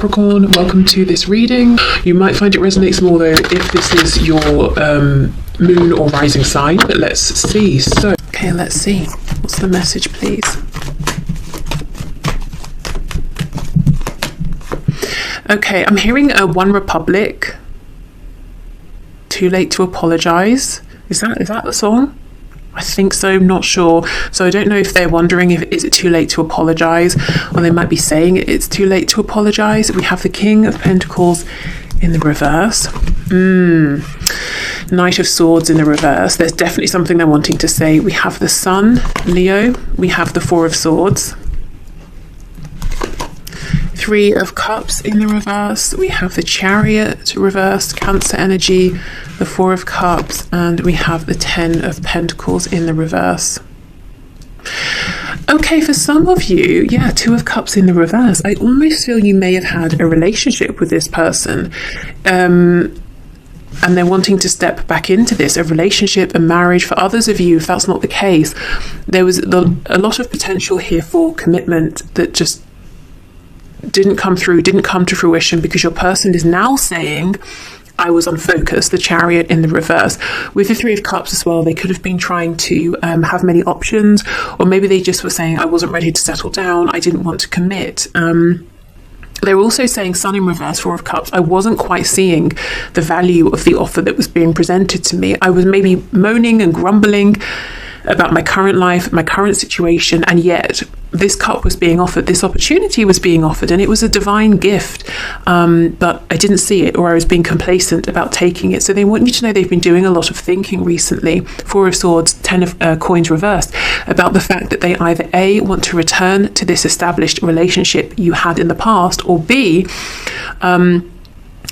Capricorn, welcome to this reading. You might find it resonates more though if this is your moon or rising sign, but let's see. So, okay, let's see. What's the message, please? Okay, I'm hearing a One Republic. Too late to apologize. Is that the song? I think so, not sure. So I don't know if they're wondering if is it too late to apologize, or they might be saying it's too late to apologize. We have the King of Pentacles in the reverse. Knight of Swords in the reverse. There's definitely something they're wanting to say. We have the Sun, Leo. We have the Four of Swords. Three of Cups in the reverse. We have the Chariot reversed, Cancer energy, the Four of Cups, and we have the Ten of Pentacles in the reverse. Okay, for some of you, yeah, Two of Cups in the reverse. I almost feel you may have had a relationship with this person. And they're wanting to step back into this, a relationship, a marriage. For others of you, if that's not the case, there was a lot of potential here for commitment that just didn't come to fruition, because your person is now saying, I was unfocused, the Chariot in the reverse. With the Three of Cups as well, they could have been trying to have many options, or maybe they just were saying, I wasn't ready to settle down, I didn't want to commit. They're also saying Sun in reverse, Four of Cups. I wasn't quite seeing the value of the offer that was being presented to me. I was maybe moaning and grumbling about my current life, my current situation, and yet this cup was being offered, this opportunity was being offered, and it was a divine gift, but I didn't see it, or I was being complacent about taking it. So they want you to know they've been doing a lot of thinking recently. Four of Swords, Ten of Coins reversed, about the fact that they either A, want to return to this established relationship you had in the past, or B,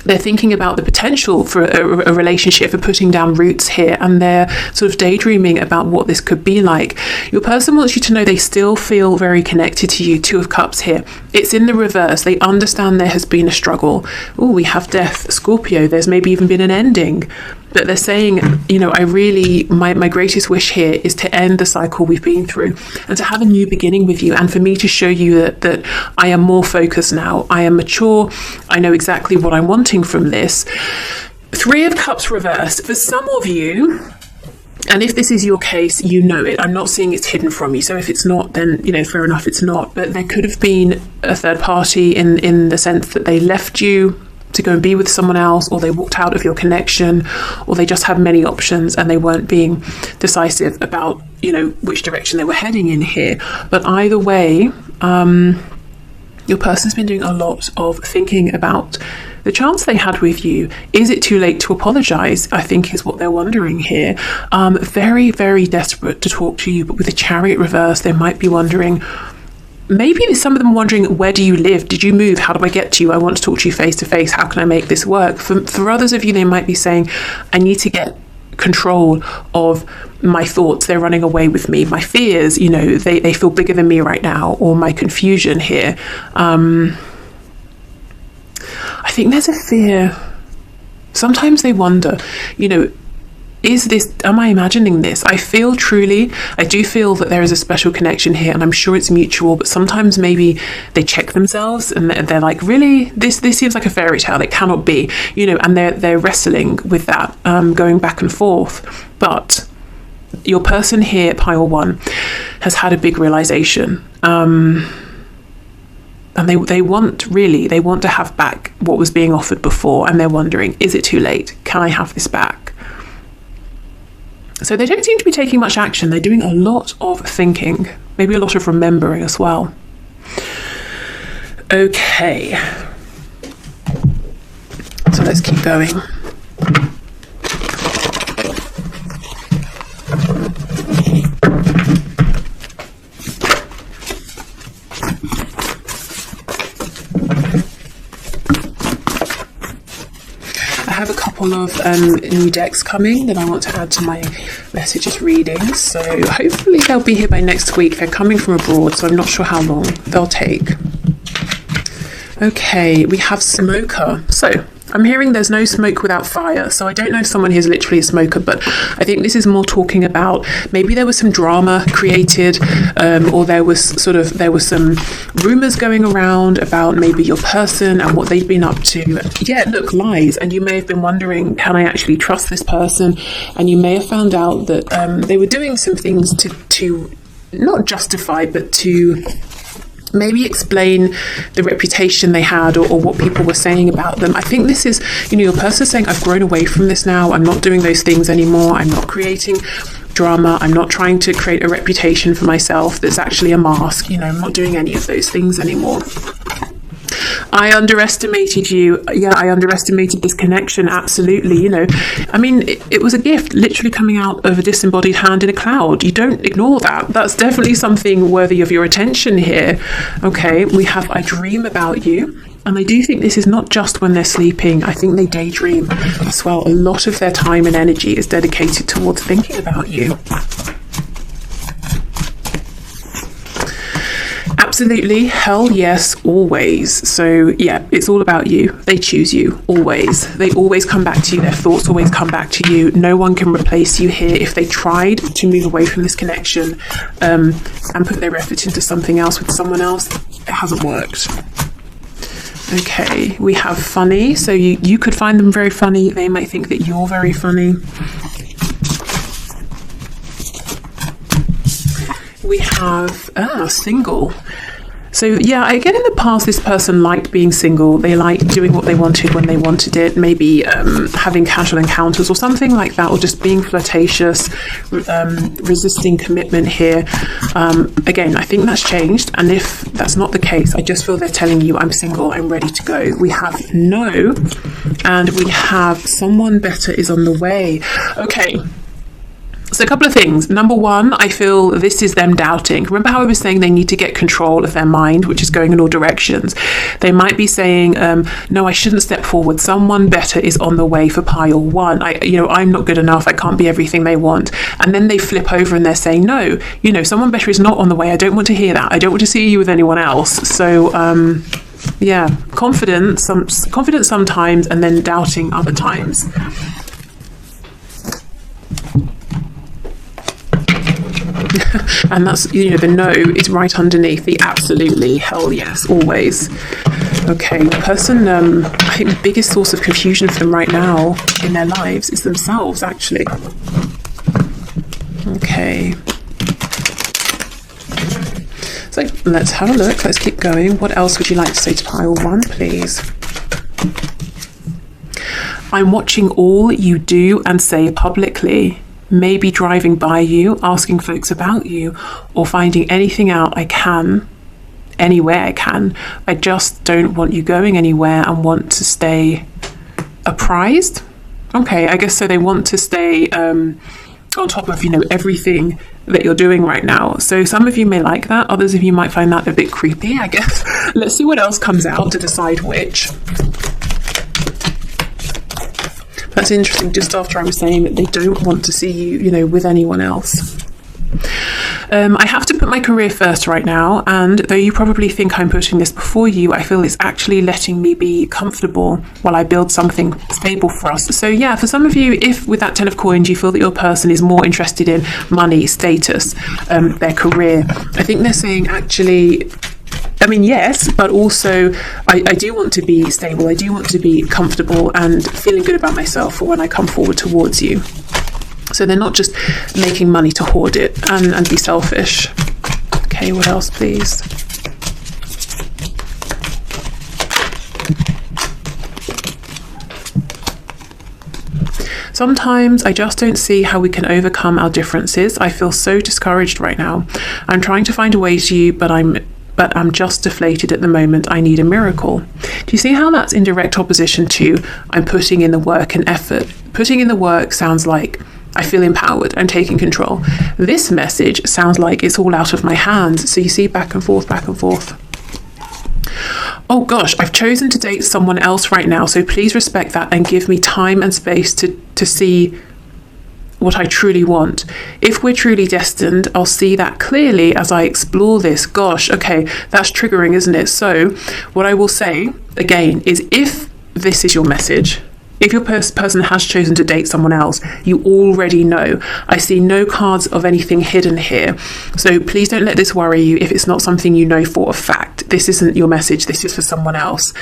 they're thinking about the potential for a relationship, for putting down roots here, and they're sort of daydreaming about what this could be like. Your person wants you to know they still feel very connected to you. Two of Cups here. It's in the reverse. They understand there has been a struggle. Oh, we have Death, Scorpio. There's maybe even been an ending. But they're saying, you know, my greatest wish here is to end the cycle we've been through and to have a new beginning with you, and for me to show you that I am more focused now. I am mature. I know exactly what I'm wanting from this. Three of Cups reversed. For some of you, and if this is your case, you know it. I'm not seeing it's hidden from you. So if it's not, then, you know, fair enough, it's not. But there could have been a third party in the sense that they left you to go and be with someone else, or they walked out of your connection, or they just had many options and they weren't being decisive about, you know, which direction they were heading in here. But either way, your person's been doing a lot of thinking about the chance they had with you. Is it too late to apologize? I think is what they're wondering here. Very, very desperate to talk to you, but with the Chariot reverse, they might be wondering, maybe some of them wondering, where do you live? Did you move? How do I get to you? I want to talk to you face to face. How can I make this work? For others of you, they might be saying, I need to get control of my thoughts. They're running away with me. My fears, you know, they feel bigger than me right now, or my confusion here. I think there's a fear. Sometimes they wonder, you know, am I imagining this? I do feel that there is a special connection here, and I'm sure it's mutual, but sometimes maybe they check themselves and they're like, really, this seems like a fairy tale, it cannot be, you know, and they're wrestling with that, going back and forth. But your person here, pile one, has had a big realization, and they want to have back what was being offered before, and they're wondering, is it too late? Can I have this back? So they don't seem to be taking much action. They're doing a lot of thinking, maybe a lot of remembering as well. Okay. So let's keep going. I have a couple of new decks coming that I want to add to my messages readings, so hopefully they'll be here by next week. They're coming from abroad, so I'm not sure how long they'll take. Okay, we have smoker. So I'm hearing there's no smoke without fire. So I don't know if someone here is literally a smoker, but I think this is more talking about maybe there was some drama created, or there was some rumors going around about maybe your person and what they've been up to. Yeah, look, lies. And you may have been wondering, can I actually trust this person? And you may have found out that they were doing some things to not justify, but to maybe explain the reputation they had, or what people were saying about them. I think this is, your person saying, I've grown away from this now. I'm not doing those things anymore. I'm not creating drama. I'm not trying to create a reputation for myself that's actually a mask. I'm not doing any of those things anymore. I underestimated you. Yeah, I underestimated this connection. Absolutely. It was a gift literally coming out of a disembodied hand in a cloud. You don't ignore that. That's definitely something worthy of your attention here. Okay, we have I dream about you. And I do think this is not just when they're sleeping. I think they daydream as well. A lot of their time and energy is dedicated towards thinking about you. Absolutely, hell yes, always. So yeah, it's all about you. They choose you, always. They always come back to you. Their thoughts always come back to you. No one can replace you here. If they tried to move away from this connection and put their effort into something else with someone else, it hasn't worked. Okay, we have funny. So you could find them very funny. They might think that you're very funny. We have single. So yeah, I get in the past this person liked being single. They liked doing what they wanted when they wanted it, maybe having casual encounters or something like that, or just being flirtatious, resisting commitment here. Again, I think that's changed, and if that's not the case, I just feel they're telling you, I'm single, I'm ready to go. We have no, and we have someone better is on the way. Okay. So a couple of things. Number one, I feel this is them doubting. Remember how I was saying they need to get control of their mind, which is going in all directions. They might be saying, no, I shouldn't step forward. Someone better is on the way for pile one. I'm not good enough. I can't be everything they want. And then they flip over and they're saying, no, someone better is not on the way. I don't want to hear that. I don't want to see you with anyone else. So, yeah, confident sometimes and then doubting other times. And that's, the no is right underneath the absolutely, hell yes, always. Okay, the person, I think the biggest source of confusion for them right now in their lives is themselves, actually. Okay. So let's have a look. Let's keep going. What else would you like to say to pile one, please? I'm watching all you do and say publicly. Maybe driving by you, asking folks about you, or finding anything out I can, anywhere I can. I just don't want you going anywhere and want to stay apprised. Okay, I guess so they want to stay on top of, everything that you're doing right now. So some of you may like that. Others of you might find that a bit creepy, I guess. Let's see what else comes out to decide which. That's interesting, just after I was saying that they don't want to see you, with anyone else. I have to put my career first right now, and though you probably think I'm putting this before you, I feel it's actually letting me be comfortable while I build something stable for us. So yeah, for some of you, if with that 10 of coins you feel that your person is more interested in money, status, their career, I think they're saying actually, yes, but also I do want to be stable. I do want to be comfortable and feeling good about myself for when I come forward towards you. So they're not just making money to hoard it and be selfish. Okay, what else, please? Sometimes I just don't see how we can overcome our differences. I feel so discouraged right now. I'm trying to find a way to you, but I'm just deflated at the moment. I need a miracle. Do you see how that's in direct opposition to I'm putting in the work and effort? Putting in the work sounds like I feel empowered, I'm taking control. This message sounds like it's all out of my hands. So you see back and forth, back and forth. Oh gosh, I've chosen to date someone else right now, so please respect that and give me time and space to see what I truly want. If we're truly destined, I'll see that clearly as I explore this. Gosh, okay, that's triggering, isn't it? So what I will say again is, if this is your message, if your person has chosen to date someone else, you already know. I see no cards of anything hidden here. So please don't let this worry you if it's not something you know for a fact. This isn't your message. This is for someone else.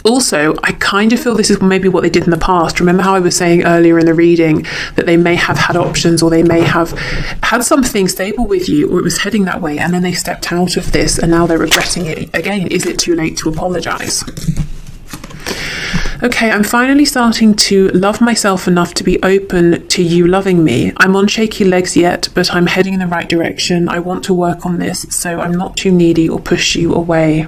Also, I kind of feel this is maybe what they did in the past. Remember how I was saying earlier in the reading that they may have had options, or they may have had something stable with you, or it was heading that way, and then they stepped out of this and now they're regretting it. Again, is it too late to apologize? Okay, I'm finally starting to love myself enough to be open to you loving me. I'm on shaky legs yet, but I'm heading in the right direction. I want to work on this, so I'm not too needy or push you away.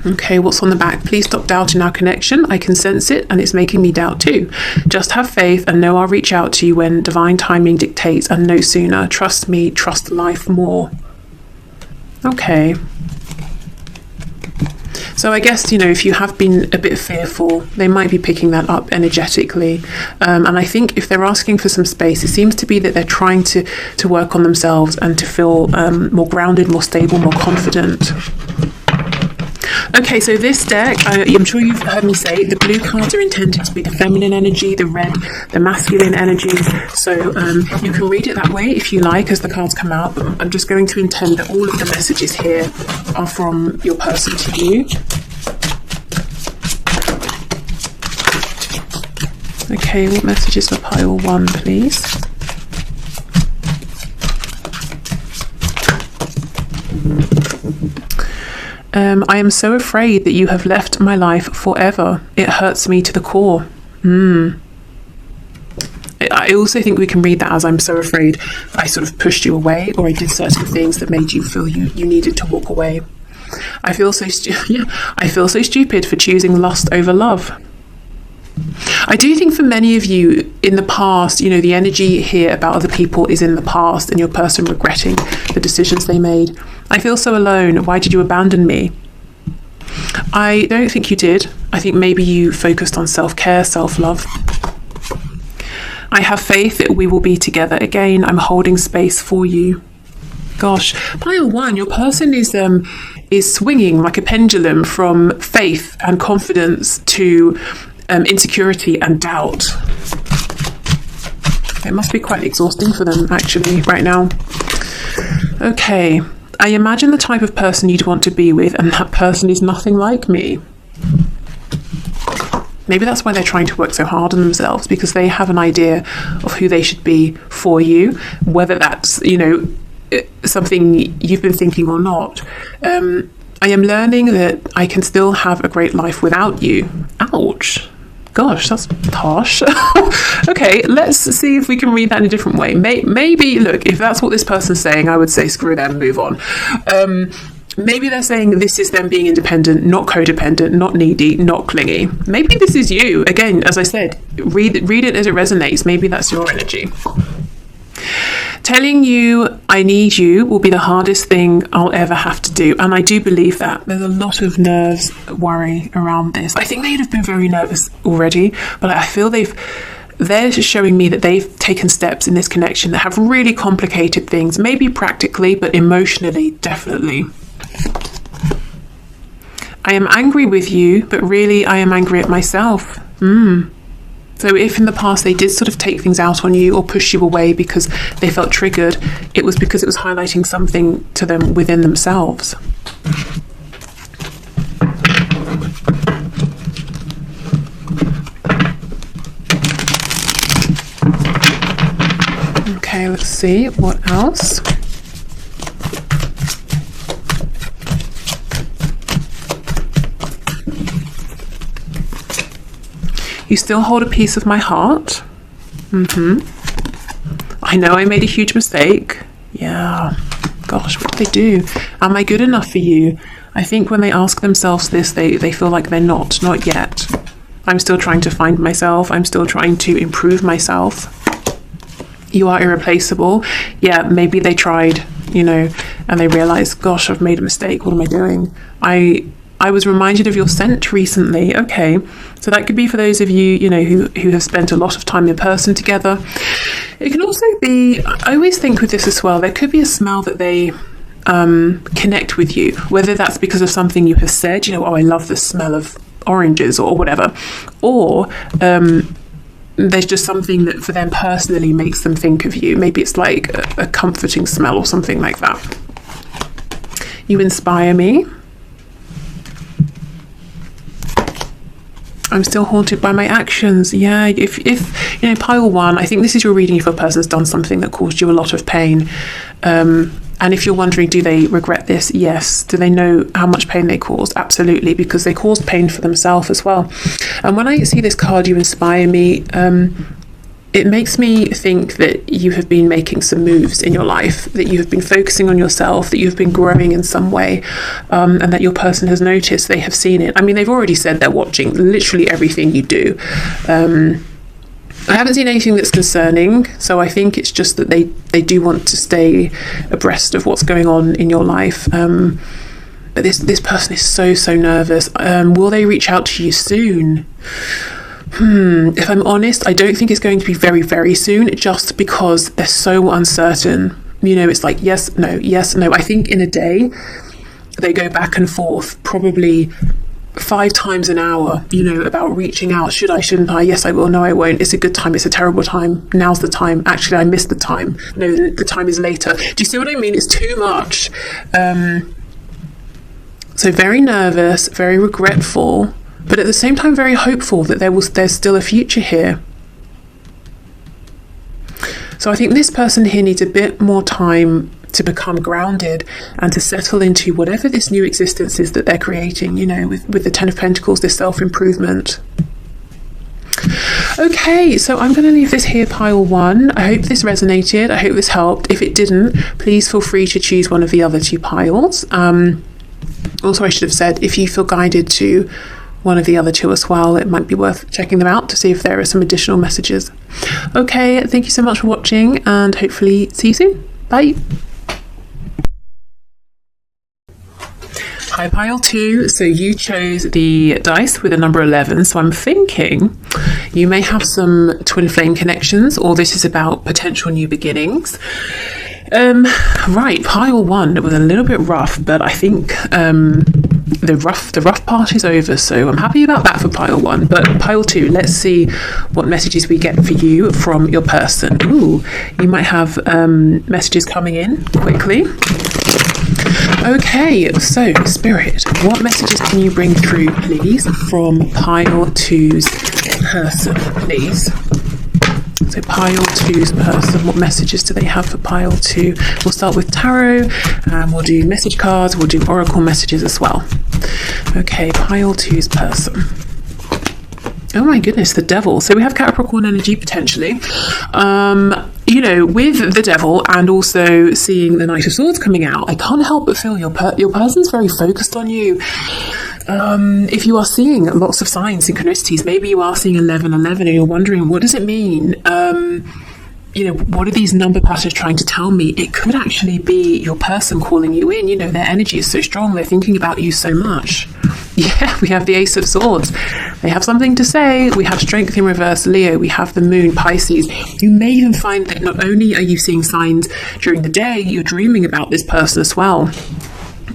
Okay, what's on the back? Please stop doubting our connection. I can sense it, and it's making me doubt too. Just have faith and know I'll reach out to you when divine timing dictates, and no sooner. Trust me, trust life more. Okay. So I guess, you know, if you have been a bit fearful, they might be picking that up energetically. And I think if they're asking for some space, it seems to be that they're trying to work on themselves and to feel more grounded, more stable, more confident. Okay, so this deck, I'm sure you've heard me say, the blue cards are intended to be the feminine energy, the red, the masculine energy. So you can read it that way if you like as the cards come out. But I'm just going to intend that all of the messages here are from your person to you. Okay, what messages for pile 1, please? I am so afraid that you have left my life forever. It hurts me to the core. I also think we can read that as, I'm so afraid I sort of pushed you away, or I did certain things that made you feel you needed to walk away. I feel so stupid for choosing lust over love. I do think for many of you in the past, you know, the energy here about other people is in the past and your person regretting the decisions they made. I feel so alone. Why did you abandon me? I don't think you did. I think maybe you focused on self-care, self-love. I have faith that we will be together again. I'm holding space for you. Gosh, pile 1, your person is swinging like a pendulum from faith and confidence to insecurity and doubt. It must be quite exhausting for them actually right now. Okay, I imagine the type of person you'd want to be with, and that person is nothing like me. Maybe that's why they're trying to work so hard on themselves, because they have an idea of who they should be for you, whether that's, you know, something you've been thinking or not. I am learning that I can still have a great life without you. Ouch. Gosh, that's harsh. Okay, let's see if we can read that in a different way. Maybe, look, if that's what this person's saying, I would say screw them, move on. Maybe they're saying this is them being independent, not codependent, not needy, not clingy. Maybe this is you. Again, as I said, read it as it resonates. Maybe that's your energy. Telling you I need you will be the hardest thing I'll ever have to do. And I do believe that. There's a lot of nerves, worry around this. I think they'd have been very nervous already, but I feel they're showing me that they've taken steps in this connection that have really complicated things, maybe practically, but emotionally, definitely. I am angry with you, but really I am angry at myself. So if in the past they did sort of take things out on you or push you away because they felt triggered, it was because it was highlighting something to them within themselves. Okay, let's see what else. You still hold a piece of my heart. I know I made a huge mistake. Yeah. Gosh, what did they do? Am I good enough for you? I think when they ask themselves this, they feel like they're not yet. I'm still trying to find myself. I'm still trying to improve myself. You are irreplaceable. Yeah, maybe they tried, you know, and they realized, gosh, I've made a mistake. What am I doing? I I was reminded of your scent recently. Okay, so that could be for those of you, who have spent a lot of time in person together. It can also be, I always think with this as well, there could be a smell that they connect with you, whether that's because of something you have said, I love the smell of oranges or whatever, or there's just something that for them personally makes them think of you. Maybe it's like a comforting smell or something like that. You inspire me. I'm still haunted by my actions. Yeah, if pile 1, I think this is your reading if a person's done something that caused you a lot of pain. And if you're wondering, do they regret this? Yes. Do they know how much pain they caused? Absolutely, because they caused pain for themselves as well. And when I see this card, you inspire me, it makes me think that you have been making some moves in your life, that you have been focusing on yourself, that you've been growing in some way, and that your person has noticed, they have seen it. I mean, they've already said they're watching literally everything you do. I haven't seen anything that's concerning, so I think it's just that they do want to stay abreast of what's going on in your life. But this person is so nervous. Will they reach out to you soon? If I'm honest, I don't think it's going to be very, very soon, just because they're so uncertain. It's like yes, no, yes, no. I think in a day, they go back and forth, probably 5 times an hour, about reaching out. Should I, shouldn't I? Yes, I will. No, I won't. It's a good time. It's a terrible time. Now's the time. Actually, I missed the time. No, the time is later. Do you see what I mean? It's too much. So very nervous, very regretful, but at the same time very hopeful that there's still a future here. So I think this person here needs a bit more time to become grounded and to settle into whatever this new existence is that they're creating, with the 10 of Pentacles, this self-improvement. Okay, so I'm going to leave this here, pile 1. I hope this resonated. I hope this helped. If it didn't, please feel free to choose one of the other 2 piles. Also, I should have said, if you feel guided to one of the other 2 as well, it might be worth checking them out to see if there are some additional messages. Okay, thank you so much for watching, and hopefully see you soon. Bye. Hi, pile 2. So you chose the dice with the number 11. So I'm thinking you may have some twin flame connections, or this is about potential new beginnings. Right, pile 1, it was a little bit rough, but I think the rough part is over, so I'm happy about that for pile 1. But pile 2, let's see what messages we get for you from your person. Ooh, you might have messages coming in quickly. Okay, so Spirit, what messages can you bring through, please, from pile 2's person, please? So pile 2's person, what messages do they have for pile 2? We'll start with tarot, and we'll do message cards, we'll do oracle messages as well. Okay, pile 2's person. Oh my goodness, the devil. So we have Capricorn energy potentially. With the devil and also seeing the Knight of Swords coming out, I can't help but feel your person's very focused on you. If you are seeing lots of signs, synchronicities, maybe you are seeing 1111 and you're wondering, what does it mean? What are these number patterns trying to tell me? It could actually be your person calling you in. Their energy is so strong. They're thinking about you so much. Yeah, we have the Ace of Swords. They have something to say. We have Strength in reverse, Leo. We have the Moon, Pisces. You may even find that not only are you seeing signs during the day, you're dreaming about this person as well.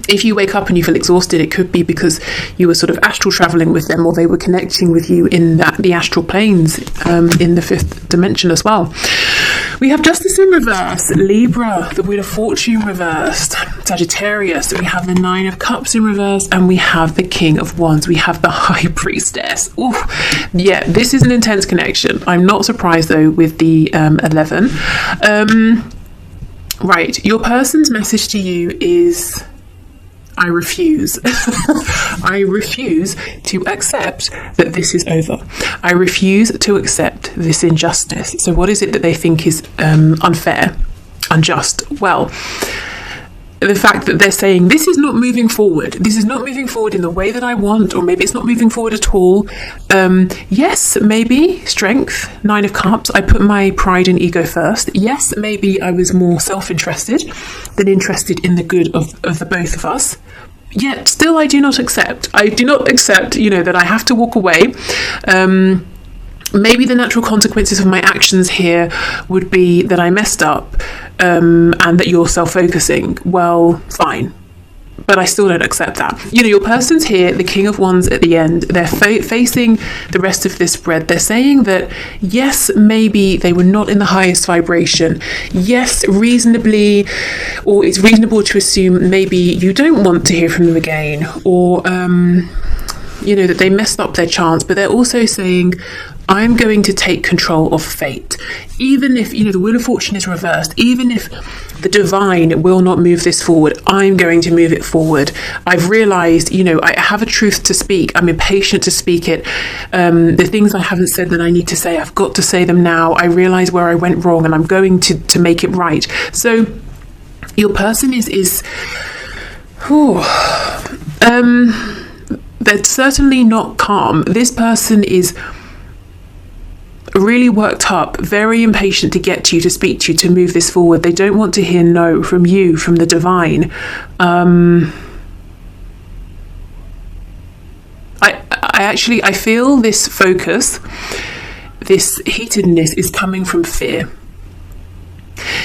If you wake up and you feel exhausted, it could be because you were sort of astral traveling with them, or they were connecting with you in the astral planes, in the 5th dimension as well. We have Justice in reverse, Libra, the Wheel of Fortune reversed, Sagittarius, we have the 9 of Cups in reverse, and we have the King of Wands. We have the High Priestess. Ooh, yeah, this is an intense connection. I'm not surprised though with the 11. Right, your person's message to you is, I refuse. I refuse to accept that this is over. I refuse to accept this injustice. So what is it that they think is unfair, unjust? Well, the fact that they're saying, this is not moving forward. This is not moving forward in the way that I want, or maybe it's not moving forward at all. Yes, maybe strength, 9 of Cups. I put my pride and ego first. Yes, maybe I was more self-interested than interested in the good of the both of us. Yet still I do not accept. I do not accept, that I have to walk away. Maybe the natural consequences of my actions here would be that I messed up, and that you're self-focusing. Well, fine. But I still don't accept that. Your person's here, the King of Wands at the end. They're facing the rest of this spread. They're saying that, yes, maybe they were not in the highest vibration. Yes, reasonably, or it's reasonable to assume maybe you don't want to hear from them again, or, that they messed up their chance. But they're also saying, I'm going to take control of fate. Even if, the Wheel of Fortune is reversed, even if the divine will not move this forward, I'm going to move it forward. I've realized, I have a truth to speak. I'm impatient to speak it. The things I haven't said that I need to say, I've got to say them now. I realize where I went wrong and I'm going to make it right. So your person is they're certainly not calm. This person is really worked up, very impatient to get to you, to speak to you, to move this forward. They don't want to hear no from you, from the divine. I feel this focus, this heatedness is coming from fear.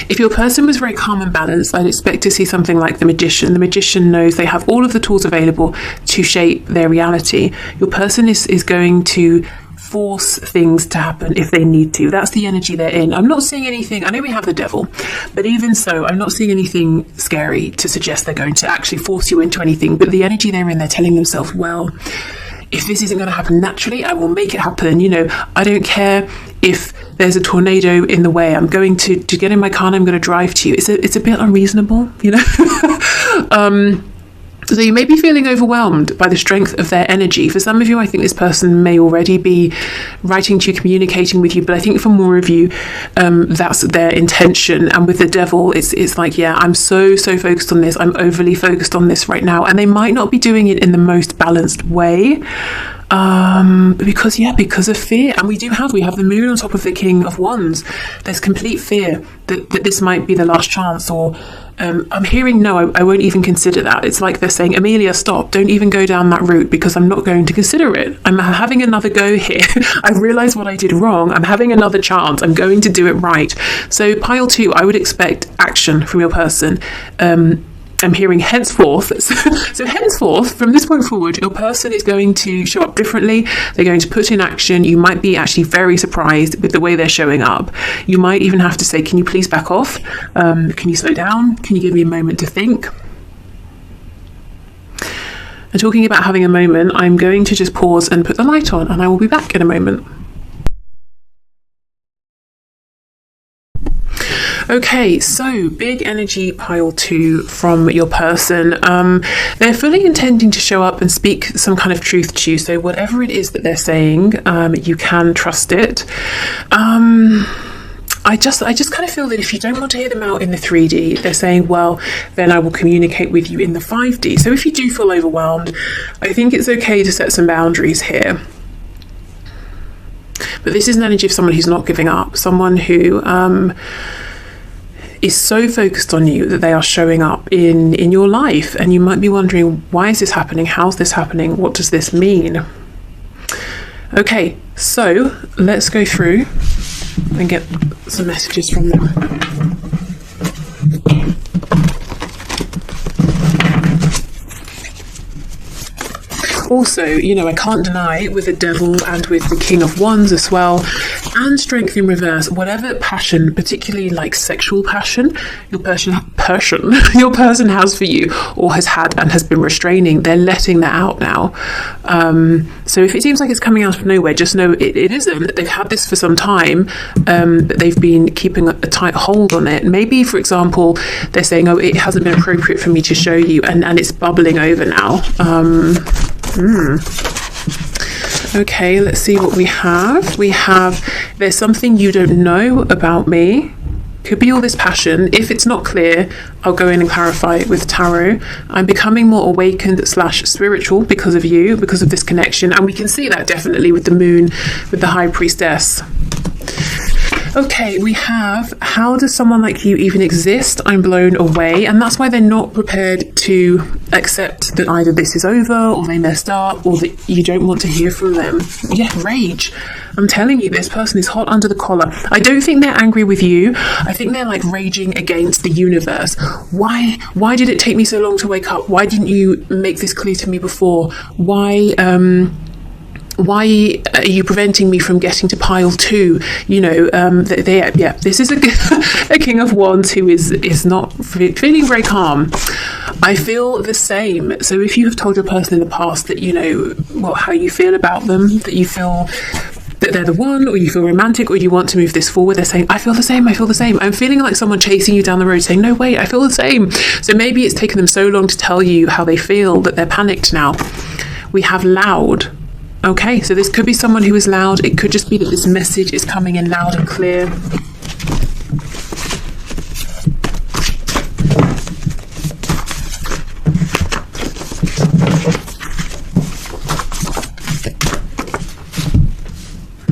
If your person was very calm and balanced, I'd expect to see something like the Magician. The Magician knows they have all of the tools available to shape their reality. Your person is going to force things to happen if they need to. That's the energy they're in. I'm not seeing anything. I know we have the Devil, but even so, I'm not seeing anything scary to suggest they're going to actually force you into anything. But the energy they're in, they're telling themselves, well, if this isn't going to happen naturally, I will make it happen. I don't care if there's a tornado in the way. I'm going to get in my car and I'm going to drive to you. It's a bit unreasonable, So you may be feeling overwhelmed by the strength of their energy. For some of you, I think this person may already be writing to you, communicating with you, but I think for more of you, that's their intention. And with the Devil, it's like, yeah, I'm so focused on this. I'm overly focused on this right now. And they might not be doing it in the most balanced way. Because of fear. And we have the Moon on top of the King of Wands. There's complete fear that this might be the last chance, or I'm hearing no, I won't even consider that. It's like they're saying, Amelia, stop, don't even go down that route, because I'm not going to consider it. I'm having another go here. I've realized what I did wrong. I'm having another chance. I'm going to do it right. So pile 2, I would expect action from your person. I'm hearing henceforth. So henceforth, from this point forward, your person is going to show up differently. They're going to put in action. You might be actually very surprised with the way they're showing up. You might even have to say, can you please back off? Can you slow down? Can you give me a moment to think? And talking about having a moment, I'm going to just pause and put the light on, and I will be back in a moment. Okay, so big energy pile 2 from your person. They're fully intending to show up and speak some kind of truth to you. So whatever it is that they're saying, you can trust it. I just kind of feel that if you don't want to hear them out in the 3D, they're saying, well, then I will communicate with you in the 5D. So if you do feel overwhelmed, I think it's okay to set some boundaries here. But this is an energy of someone who's not giving up, someone who is so focused on you that they are showing up in your life. And you might be wondering, why is this happening? How's this happening? What does this mean? Okay, so let's go through and get some messages from them. Also, I can't deny with the Devil and with the King of Wands as well, and Strength in reverse, whatever passion, particularly like sexual passion, your person has for you, or has had and has been restraining, they're letting that out now. So if it seems like it's coming out of nowhere, just know it isn't. They've had this for some time, but they've been keeping a tight hold on it. Maybe, for example, they're saying, oh, it hasn't been appropriate for me to show you, and it's bubbling over now. Okay, let's see what we have. There's something you don't know about me. Could be all this passion. If it's not clear, I'll go in and clarify it with tarot. I'm becoming more awakened / spiritual because of you, because of this connection. And we can see that definitely with the Moon, with the High Priestess. Okay, we have, how does someone like you even exist? I'm blown away. And that's why they're not prepared to accept that either this is over or they messed up or that you don't want to hear from them. Yeah, rage. I'm telling you, this person is hot under the collar. I don't think they're angry with you. I think they're like raging against the universe. Why did it take me so long to wake up? Why didn't you make this clear to me before? Why are you preventing me from getting to pile 2? You know, this is a King of Wands who is not feeling very calm. I feel the same. So if you have told your person in the past that, you know, how you feel about them, that you feel that they're the one, or you feel romantic, or you want to move this forward, they're saying, I feel the same. I'm feeling like someone chasing you down the road saying, no, wait, I feel the same. So maybe it's taken them so long to tell you how they feel that they're panicked now. We have loud. Okay, so this could be someone who is loud. It could just be that this message is coming in loud and clear.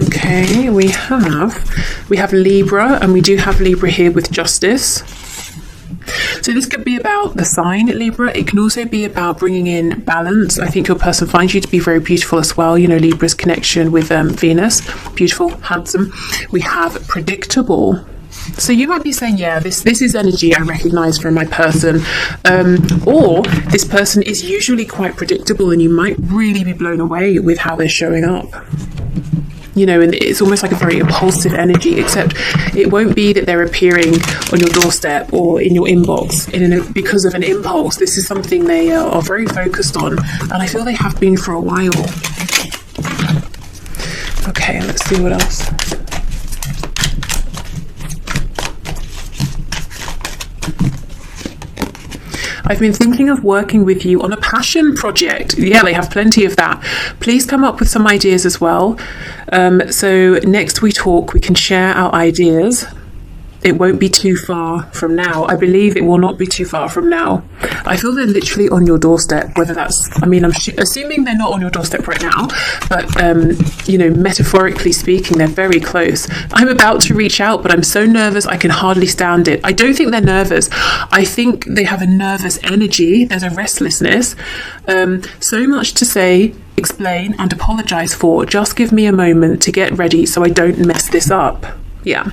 Okay, we have Libra, and we do have Libra here with Justice. So this could be about the sign Libra. It can also be about bringing in balance. I think your person finds you to be very beautiful as well. You know, Libra's connection with Venus. Beautiful, handsome. We have predictable. So you might be saying, yeah, this is energy I recognize from my person. Or this person is usually quite predictable and you might really be blown away with how they're showing up. You know, and it's almost like a very impulsive energy, except it won't be that they're appearing on your doorstep or in your inbox because of an impulse. This is something they are very focused on, and I feel they have been for a while. Okay, let's see what else. I've been thinking of working with you on a passion project. Yeah, they have plenty of that. Please come up with some ideas as well. So next we talk, we can share our ideas. It won't be too far from now. I believe it will not be too far from now. I feel they're literally on your doorstep, whether that's, I'm assuming they're not on your doorstep right now, but, you know, metaphorically speaking, they're very close. I'm about to reach out, but I'm so nervous I can hardly stand it. I don't think they're nervous. I think they have a nervous energy. There's a restlessness. So much to say, explain, and apologize for. Just give me a moment to get ready so I don't mess this up. Yeah.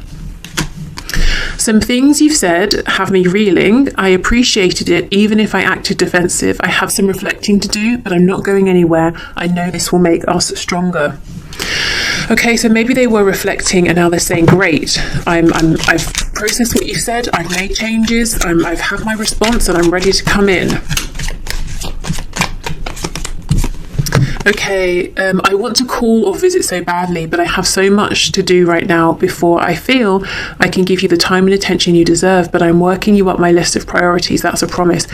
Some things you've said have me reeling. I appreciated it, even if I acted defensive. I have some reflecting to do, but I'm not going anywhere. I know this will make us stronger. Okay, so maybe they were reflecting and now they're saying, great, I've processed what you said, I've made changes, I've had my response, and I'm ready to come in. Okay, I want to call or visit so badly, but I have so much to do right now before I feel I can give you the time and attention you deserve, but I'm working you up my list of priorities. That's a promise.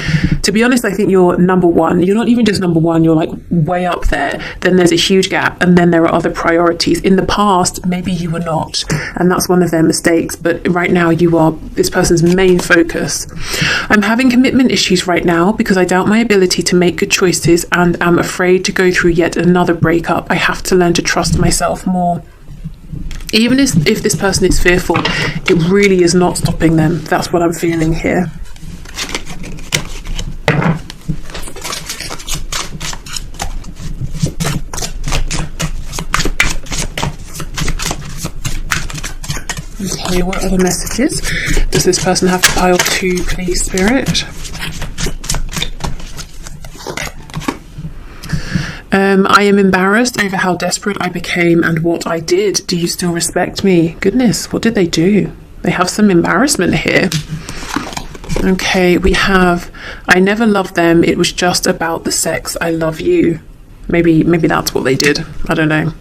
To be honest, I think you're number one. You're not even just number one, you're like way up there. Then there's a huge gap, and then there are other priorities. In the past, maybe you were not, and that's one of their mistakes, but right now you are this person's main focus. I'm having commitment issues right now because I doubt my ability to make good choices and am afraid to go through yet another breakup. I have to learn to trust myself more. Even if this person is fearful, it really is not stopping them. That's what I'm feeling here. Okay, what other messages does this person have to pile to, please, Spirit? I am embarrassed over how desperate I became and what I did. Do you still respect me? Goodness, what did they do? They have some embarrassment here. Okay, we have, I never loved them. It was just about the sex. I love you. Maybe that's what they did. I don't know.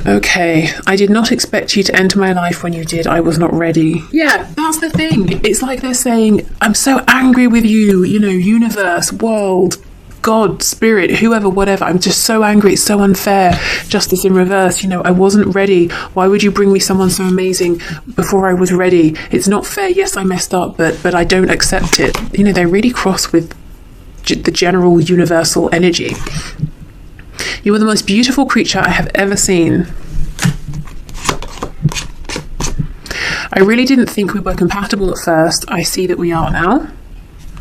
Okay, I did not expect you to enter my life when you did. I was not ready. Yeah, that's the thing. It's like they're saying, I'm so angry with you, you know, universe, world, God, spirit, whoever, whatever. I'm just so angry. It's so unfair. Justice in reverse. You know, I wasn't ready. Why would you bring me someone so amazing before I was ready? It's not fair. Yes, I messed up, but I don't accept it. You know, they're really cross with the general universal energy. You are the most beautiful creature I have ever seen. I really didn't think we were compatible at first. I see that we are now.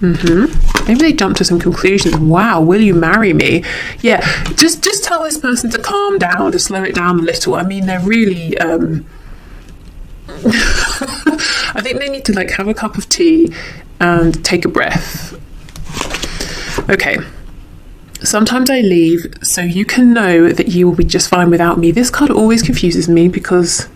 Maybe they jumped to some conclusions. Wow, will you marry me? Yeah, just tell this person to calm down, to slow it down a little. I mean, they're really I think they need to like have a cup of tea and take a breath. Okay. Sometimes I leave so you can know that you will be just fine without me. This card always confuses me because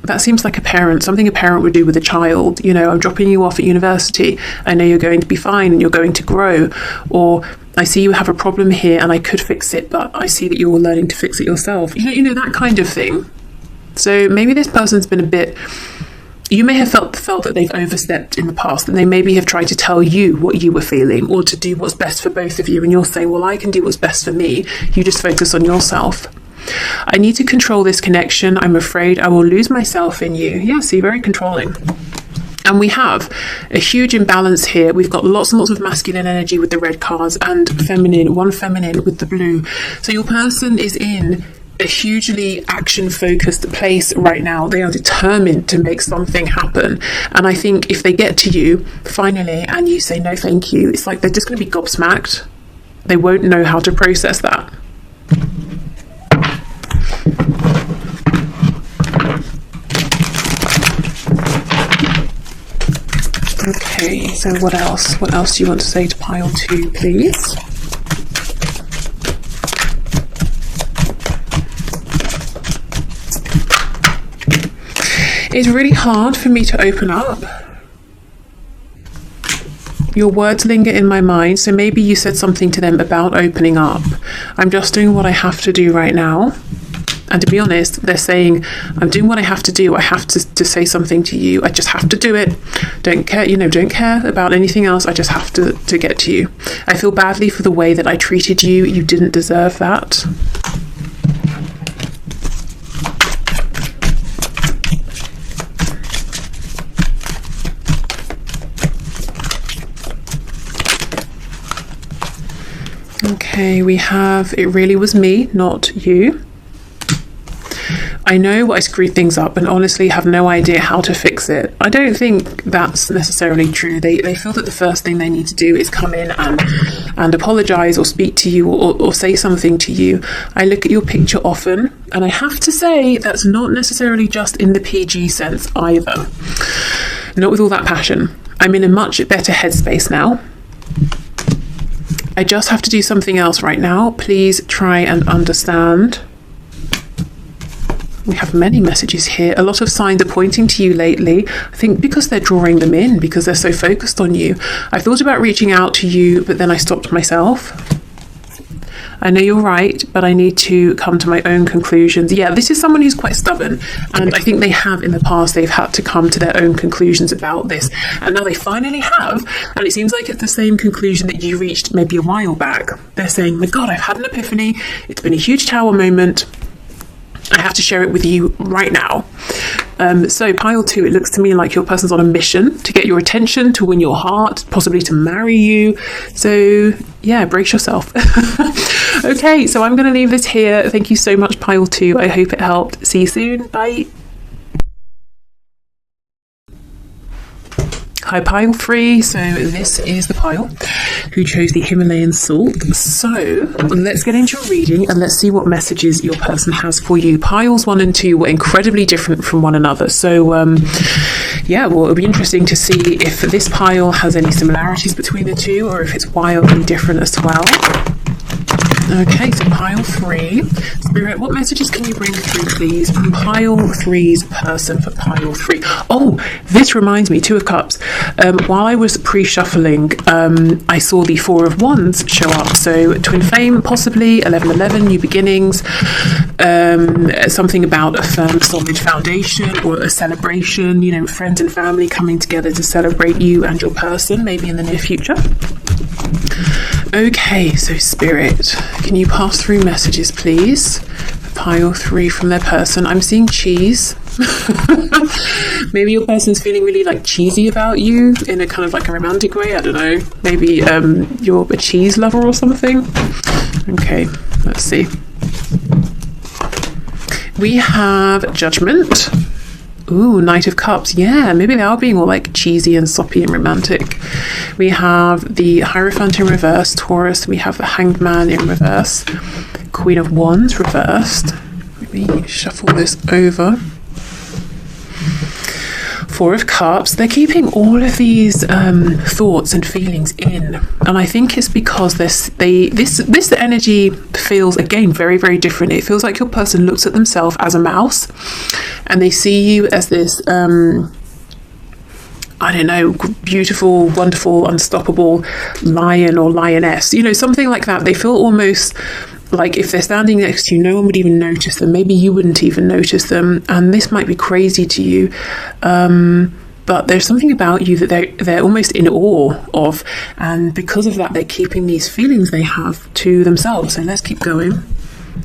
that seems like something a parent would do with a child. You know, I'm dropping you off at university. I know you're going to be fine and you're going to grow. Or I see you have a problem here and I could fix it, but I see that you're learning to fix it yourself. You know, that kind of thing. So maybe this person's been a bit... You may have felt that they've overstepped in the past, and they maybe have tried to tell you what you were feeling or to do what's best for both of you. And you're saying, well, I can do what's best for me. You just focus on yourself. I need to control this connection. I'm afraid I will lose myself in you. Yeah, see, very controlling. And we have a huge imbalance here. We've got lots and lots of masculine energy with the red cards and one feminine with the blue. So your person is in a hugely action-focused place right now. They are determined to make something happen. And I think if they get to you, finally, and you say no thank you, it's like they're just going to be gobsmacked. They won't know how to process that. Okay, so what else? What else do you want to say to pile 2, please? It's really hard for me to open up. Your words linger in my mind, so maybe you said something to them about opening up. I'm just doing what I have to do right now. And to be honest, they're saying, I'm doing what I have to do. I have to say something to you. I just have to do it. Don't care, don't care about anything else. I just have to get to you. I feel badly for the way that I treated you. You didn't deserve that. Okay, we have, it really was me, not you. I know I screwed things up and honestly have no idea how to fix it. I don't think that's necessarily true. They feel that the first thing they need to do is come in and apologise or speak to you or say something to you. I look at your picture often and I have to say that's not necessarily just in the PG sense either. Not with all that passion. I'm in a much better headspace now. I just have to do something else right now. Please try and understand. We have many messages here. A lot of signs are pointing to you lately. I think because they're drawing them in, because they're so focused on you. I thought about reaching out to you, but then I stopped myself. I know you're right, but I need to come to my own conclusions. Yeah, this is someone who's quite stubborn. And I think they have in the past, they've had to come to their own conclusions about this. And now they finally have. And it seems like it's the same conclusion that you reached maybe a while back. They're saying, my God, I've had an epiphany. It's been a huge tower moment. I have to share it with you right now. So pile 2, it looks to me like your person's on a mission to get your attention, to win your heart, possibly to marry you. So yeah, brace yourself. Okay, so I'm going to leave this here. Thank you so much, pile 2. I hope it helped. See you soon. Bye. Hi, pile 3. So this is the pile who chose the Himalayan salt. So let's get into your reading and let's see what messages your person has for you. Piles 1 and 2 were incredibly different from one another. So yeah, well, it'll be interesting to see if this pile has any similarities between the two or if it's wildly different as well. Okay, so pile 3. Spirit, what messages can you bring through, please, from pile 3's person for pile 3? Oh, this reminds me, 2 of Cups. While I was pre-shuffling, I saw the 4 of Wands show up. So twin flame, possibly, 1111, new beginnings, something about a firm, solid foundation or a celebration, friends and family coming together to celebrate you and your person, maybe in the near future. Okay, so Spirit, can you pass through messages, please? Pile 3 from their person. I'm seeing cheese. Maybe your person's feeling really cheesy about you in a kind of a romantic way. I don't know. Maybe you're a cheese lover or something. Okay, let's see. We have Judgment. Ooh, Knight of Cups. Yeah, maybe they are being all like cheesy and soppy and romantic. We have the Hierophant in reverse, Taurus. We have the Hanged Man in reverse. Queen of Wands reversed. Let me shuffle this over. Four of Cups. They're keeping all of these thoughts and feelings in, and I think it's because this energy feels, again, very, very different. It feels like your person looks at themselves as a mouse, and they see you as this I don't know, beautiful, wonderful, unstoppable lion or lioness, you know, something like that. They feel almost like if they're standing next to you, no one would even notice them. Maybe you wouldn't even notice them, and this might be crazy to you, but there's something about you that they're almost in awe of, and because of that, they're keeping these feelings they have to themselves. So let's keep going.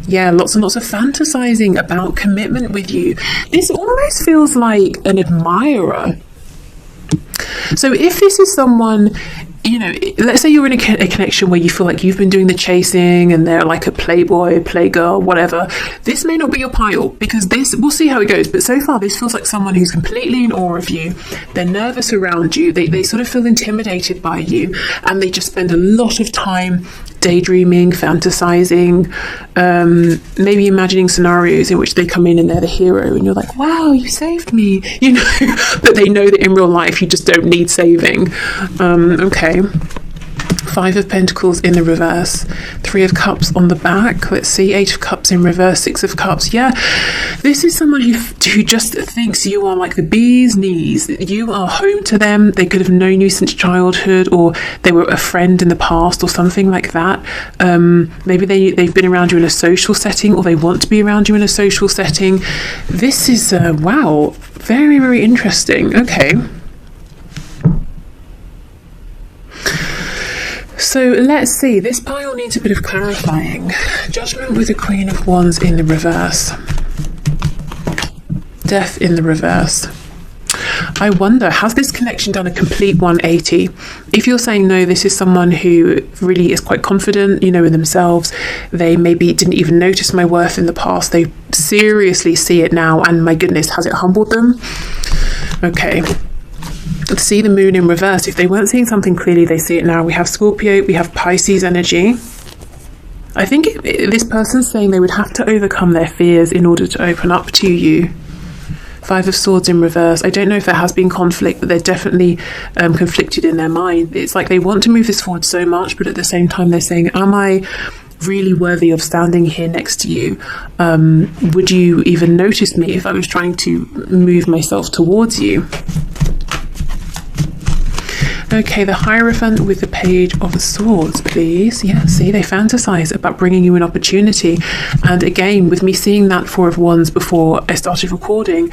Yeah, lots and lots of fantasizing about commitment with you. This almost feels like an admirer. So if this is someone, you know, let's say you're in a connection where you feel like you've been doing the chasing and they're like a playboy, playgirl, whatever, this may not be your pile, because this, we'll see how it goes, but so far this feels like someone who's completely in awe of you. They're nervous around you, they sort of feel intimidated by you, and they just spend a lot of time daydreaming, fantasizing, maybe imagining scenarios in which they come in and they're the hero and you're like, wow, you saved me, you know, but they know that in real life you just don't need saving. Okay. Five of Pentacles in the reverse, Three of Cups on the back. Let's see, Eight of Cups in reverse, Six of Cups. Yeah, this is someone who just thinks you are like the bee's knees. You are home to them. They could have known you since childhood, or they were a friend in the past or something like that. Maybe they've been around you in a social setting, or they want to be around you in a social setting. This is, wow, very, very interesting. Okay. So let's see, this pile needs a bit of clarifying. Judgment with the Queen of Wands in the reverse. Death in the reverse. I wonder, has this connection done a complete 180? If you're saying no, this is someone who really is quite confident, you know, in themselves. They maybe didn't even notice my worth in the past. They seriously see it now, and my goodness, has it humbled them? Okay. See the Moon in reverse. If they weren't seeing something clearly, they see it now. We have Scorpio, we have Pisces energy. I think this person's saying they would have to overcome their fears in order to open up to you. Five of Swords in reverse. I don't know if there has been conflict, but they're definitely conflicted in their mind. It's like they want to move this forward so much, but at the same time they're saying, am I really worthy of standing here next to you? Would you even notice me if I was trying to move myself towards you? Okay, the Hierophant with the Page of Swords, please. Yeah, see, they fantasize about bringing you an opportunity. And again, with me seeing that Four of Wands before I started recording,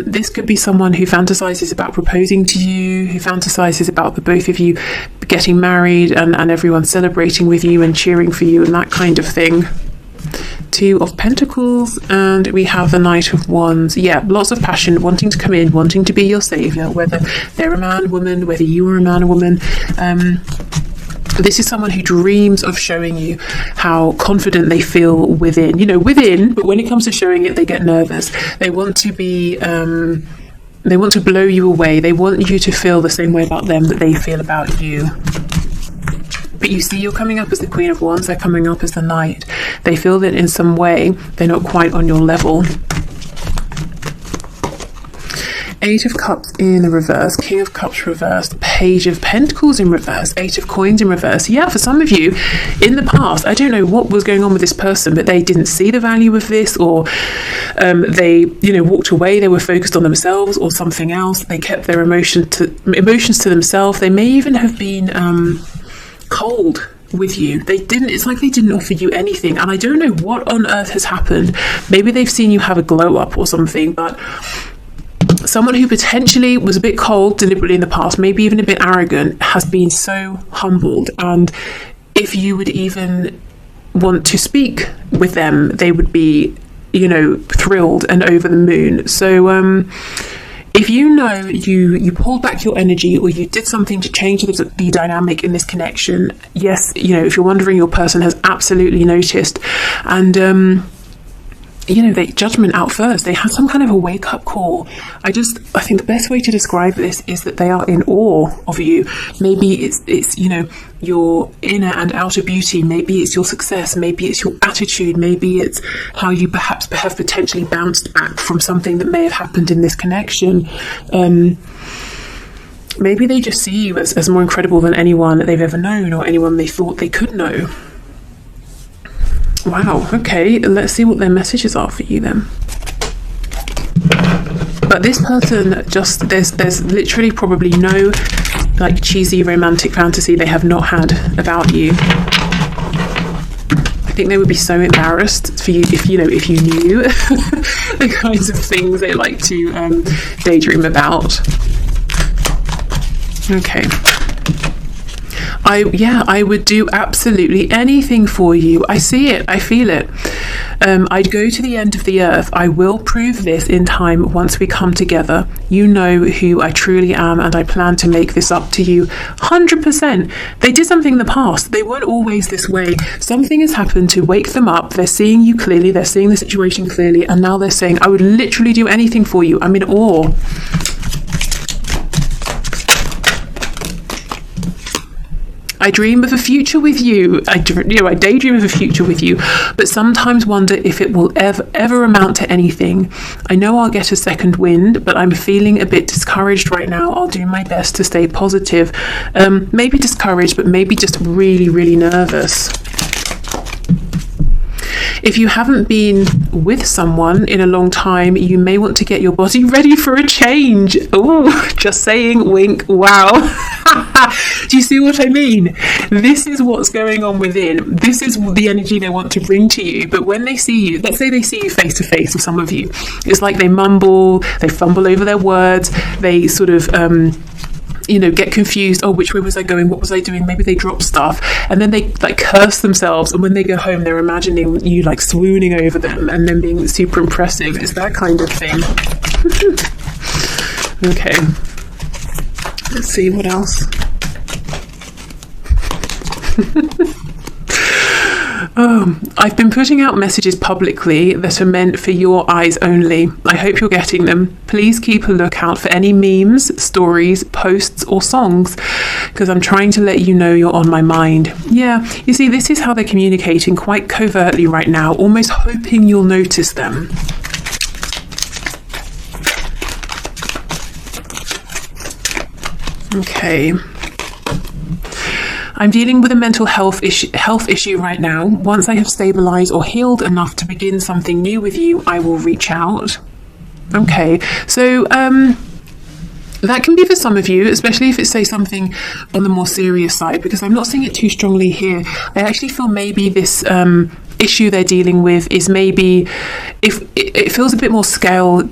this could be someone who fantasizes about proposing to you, who fantasizes about the both of you getting married and everyone celebrating with you and cheering for you and that kind of thing. Two of Pentacles, and we have the Knight of Wands. Yeah, lots of passion, wanting to come in, wanting to be your savior, whether they're a man, woman, whether you are a man or woman. This is someone who dreams of showing you how confident they feel within, you know, within, but when it comes to showing it, they get nervous. They want to be, they want to blow you away. They want you to feel the same way about them that they feel about you. But you see, you're coming up as the Queen of Wands, they're coming up as the Knight. They feel that in some way they're not quite on your level. Eight of Cups in the reverse, King of Cups reversed, Page of Pentacles in reverse, Eight of Coins in reverse. Yeah, for some of you in the past, I don't know what was going on with this person, but they didn't see the value of this, or they, you know, walked away. They were focused on themselves or something else. They kept their emotions to themselves. They may even have been cold with you. They didn't, it's like they didn't offer you anything, and I don't know what on earth has happened. Maybe they've seen you have a glow up or something, but someone who potentially was a bit cold deliberately in the past, maybe even a bit arrogant, has been so humbled, and if you would even want to speak with them, they would be, you know, thrilled and over the moon. So if you know you pulled back your energy, or you did something to change the dynamic in this connection, yes, you know, if you're wondering, your person has absolutely noticed. And they judgment out first. They had some kind of a wake-up call. I think the best way to describe this is that they are in awe of you. Maybe it's your inner and outer beauty. Maybe it's your success. Maybe it's your attitude. Maybe it's how you perhaps have potentially bounced back from something that may have happened in this connection. Maybe they just see you as more incredible than anyone that they've ever known or anyone they thought they could know. Wow, okay, let's see what their messages are for you then. But this person there's literally probably no like cheesy romantic fantasy they have not had about you. I think they would be so embarrassed for you if you knew the kinds of things they like to daydream about. Okay. I would do absolutely anything for you. I see it. I feel it. I'd go to the end of the earth. I will prove this in time once we come together. You know who I truly am, and I plan to make this up to you 100%. They did something in the past. They weren't always this way. Something has happened to wake them up. They're seeing you clearly. They're seeing the situation clearly. And now they're saying, I would literally do anything for you. I'm in awe. I dream of a future with you. I daydream of a future with you, but sometimes wonder if it will ever amount to anything. I know I'll get a second wind, but I'm feeling a bit discouraged right now. I'll do my best to stay positive. Maybe discouraged, but maybe just really, really nervous. If you haven't been with someone in a long time, you may want to get your body ready for a change. Oh, just saying, wink, wow. Do you see what I mean? This is what's going on within. This is the energy they want to bring to you. But when they see you, let's say they see you face to face with some of you, it's like they mumble, they fumble over their words, they sort of get confused. Oh, which way was I going? What was I doing? Maybe they drop stuff, and then they like curse themselves. And when they go home, they're imagining you like swooning over them and then being super impressive. It's that kind of thing. Okay, let's see what else. I've been putting out messages publicly that are meant for your eyes only. I hope you're getting them. Please keep a lookout for any memes, stories, posts or songs, because I'm trying to let you know you're on my mind. Yeah, you see, this is how they're communicating quite covertly right now, almost hoping you'll notice them. Okay. I'm dealing with a mental health issue right now. Once I have stabilized or healed enough to begin something new with you, I will reach out. Okay, so that can be for some of you, especially if it's, say, something on the more serious side, because I'm not seeing it too strongly here. I actually feel maybe this issue they're dealing with is maybe, if it feels a bit more scaled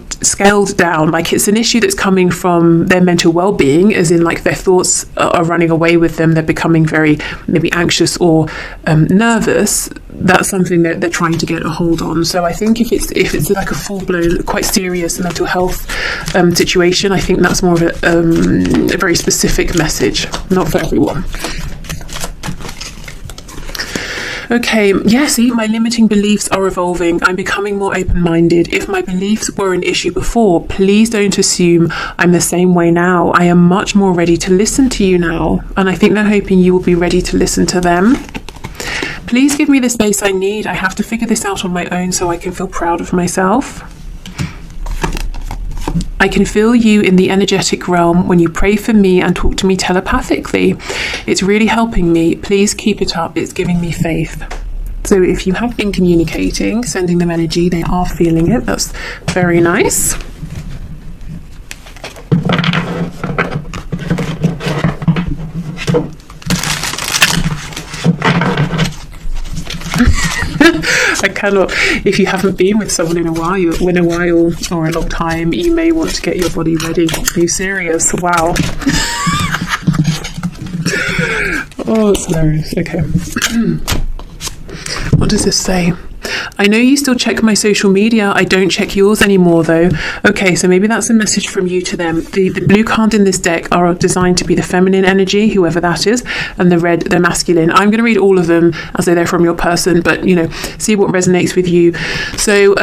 down, like it's an issue that's coming from their mental well-being, as in like their thoughts are running away with them, they're becoming very maybe anxious or nervous. That's something that they're trying to get a hold on. So I think if it's like a full-blown, quite serious mental health situation, I think that's more of a very specific message, not for everyone. Okay, yeah, see, my limiting beliefs are evolving. I'm becoming more open-minded. If my beliefs were an issue before, please don't assume I'm the same way now. I am much more ready to listen to you now, and I think they're hoping you will be ready to listen to them. Please give me the space I need. I have to figure this out on my own so I can feel proud of myself. I can feel you in the energetic realm when you pray for me and talk to me telepathically. It's really helping me. Please keep it up. It's giving me faith. So if you have been communicating, sending them energy, they are feeling it. That's very nice. I cannot, if you haven't been with someone in a while or a long time, you may want to get your body ready. Are you serious? Wow. Oh, it's hilarious. Okay. What does this say? I know you still check my social media. I don't check yours anymore, though. Okay, so maybe that's a message from you to them. The blue cards in this deck are designed to be the feminine energy, whoever that is, and the red, the masculine. I'm going to read all of them as though they're from your person, but, you know, see what resonates with you. So,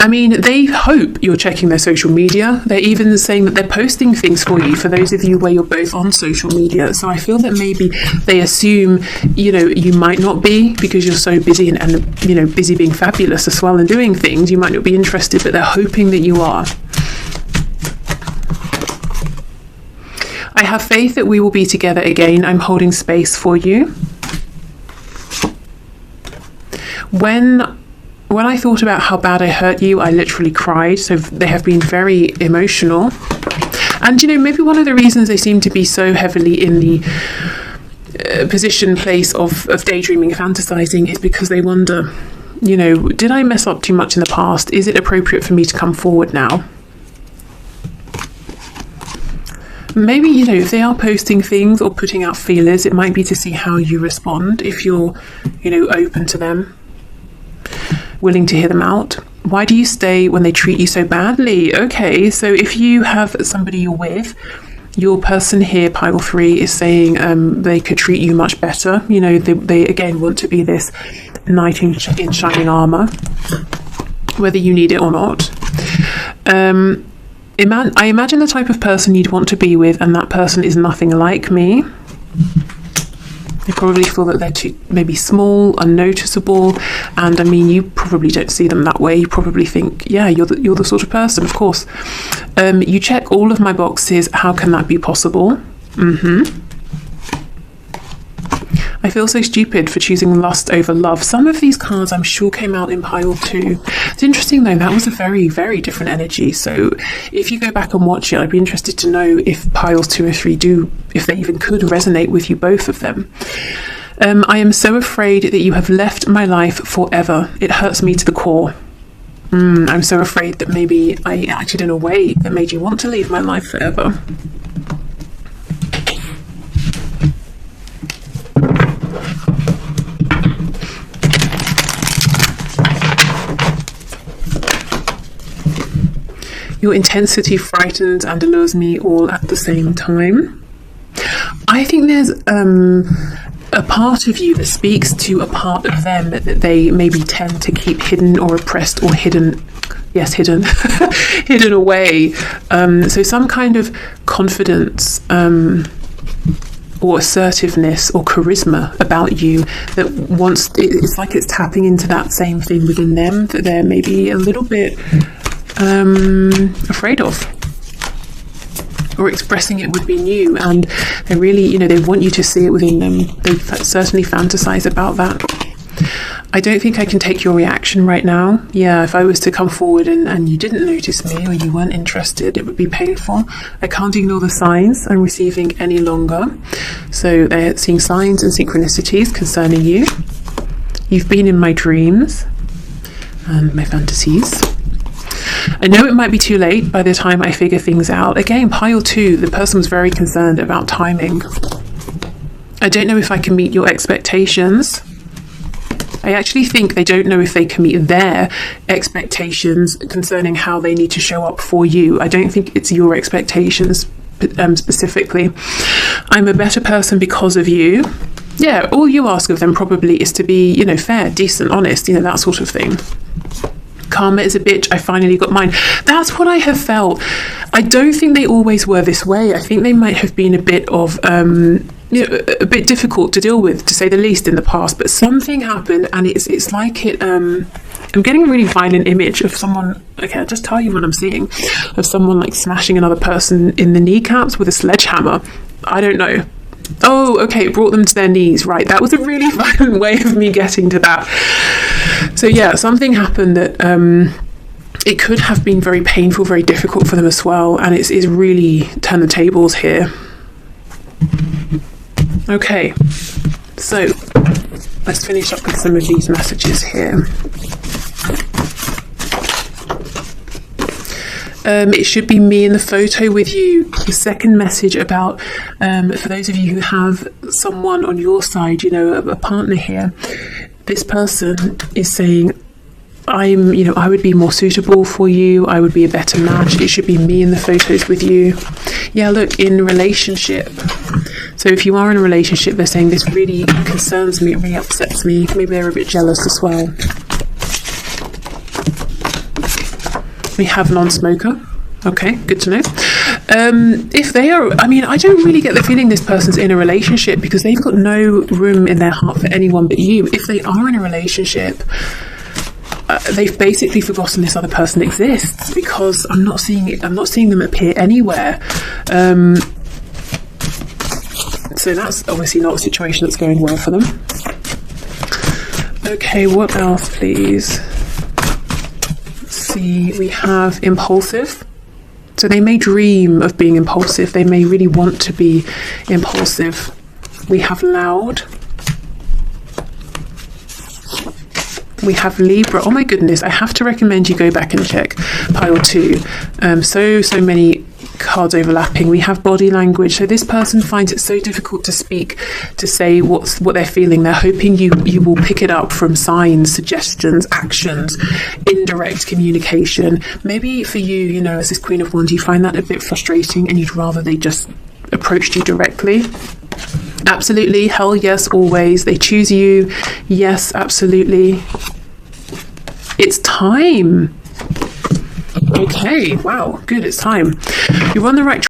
I mean, they hope you're checking their social media. They're even saying that they're posting things for you, for those of you where you're both on social media. So I feel that maybe they assume, you know, you might not be, because you're so busy and you know, busy being fabulous as well and doing things. You might not be interested, but they're hoping that you are. I have faith that we will be together again. I'm holding space for you. When I thought about how bad I hurt you, I literally cried. So they have been very emotional. And, you know, maybe one of the reasons they seem to be so heavily in the place of daydreaming, fantasizing, is because they wonder, you know, did I mess up too much in the past? Is it appropriate for me to come forward now? Maybe, you know, if they are posting things or putting out feelers, it might be to see how you respond, if you're, you know, open to them, willing to hear them out. Why do you stay when they treat you so badly? Okay, so if you have somebody you're with, your person here, pile 3, is saying they could treat you much better. You know, they again want to be this knight in shining armor, whether you need it or not. I imagine the type of person you'd want to be with, and that person is nothing like me. They probably feel that they're too maybe small, unnoticeable, and I mean, you probably don't see them that way. You probably think, yeah, you're the sort of person, of course. You check all of my boxes. How can that be possible? I feel so stupid for choosing lust over love. Some of these cards I'm sure came out in pile 2. It's interesting though, that was a very, very different energy. So if you go back and watch it, I'd be interested to know if piles 2 or 3 do, if they even could resonate with you, both of them. I am so afraid that you have left my life forever. It hurts me to the core. I'm so afraid that maybe I acted in a way that made you want to leave my life forever. Your intensity frightens and allures me all at the same time. I think there's a part of you that speaks to a part of them that they maybe tend to keep hidden or oppressed or hidden. Yes, hidden. Hidden away. So some kind of confidence or assertiveness or charisma about you that it's like it's tapping into that same thing within them that they're maybe a little bit afraid of, or expressing it would be new, and they really, you know, they want you to see it within them. They certainly fantasize about that. I don't think I can take your reaction right now. Yeah, if I was to come forward and you didn't notice me or you weren't interested, it would be painful. I can't ignore the signs I'm receiving any longer. So they're seeing signs and synchronicities concerning you. You've been in my dreams and my fantasies. I know it might be too late by the time I figure things out. Again, pile 2, the person was very concerned about timing. I don't know if I can meet your expectations. I actually think they don't know if they can meet their expectations concerning how they need to show up for you. I don't think it's your expectations specifically. I'm a better person because of you. Yeah, all you ask of them probably is to be, you know, fair, decent, honest, you know, that sort of thing. Karma is a bitch. I finally got mine. That's what I have felt. I don't think they always were this way. I think they might have been a bit of, you know, a bit difficult to deal with, to say the least, in the past. But something happened, and it's like it. I'm getting a really violent image of someone. Okay, I'll just tell you what I'm seeing, of someone like smashing another person in the kneecaps with a sledgehammer. I don't know. Oh, okay, it brought them to their knees. Right, that was a really violent way of me getting to that. So yeah, something happened that it could have been very painful, very difficult for them as well, and it's really turned the tables here. Okay, so let's finish up with some of these messages here. It should be me in the photo with you. The second message about, for those of you who have someone on your side, you know, a partner here, this person is saying, I would be more suitable for you. I would be a better match. It should be me in the photos with you. Yeah, look, in relationship. So if you are in a relationship, they're saying this really concerns me, it really upsets me. Maybe they're a bit jealous as well. We have non-smoker. Okay, good to know. If they are, I don't really get the feeling this person's in a relationship, because they've got no room in their heart for anyone but you. If they are in a relationship, they've basically forgotten this other person exists, because I'm not seeing it. I'm not seeing them appear anywhere. So that's obviously not a situation that's going well for them. Okay, what else, please? Let's see. We have impulsive. So they may dream of being impulsive. They may really want to be impulsive. We have loud. We have Libra. Oh my goodness, I have to recommend you go back and check pile 2. So many cards overlapping. We have body language. So this person finds it so difficult to speak, to say what they're feeling. They're hoping you will pick it up from signs, suggestions, actions, indirect communication. Maybe for you, as this Queen of Wands, you find that a bit frustrating and you'd rather they just approached you directly. Absolutely, hell yes, always. They choose you. Yes, absolutely. It's time. Okay, wow, good, it's time. You're on the right track.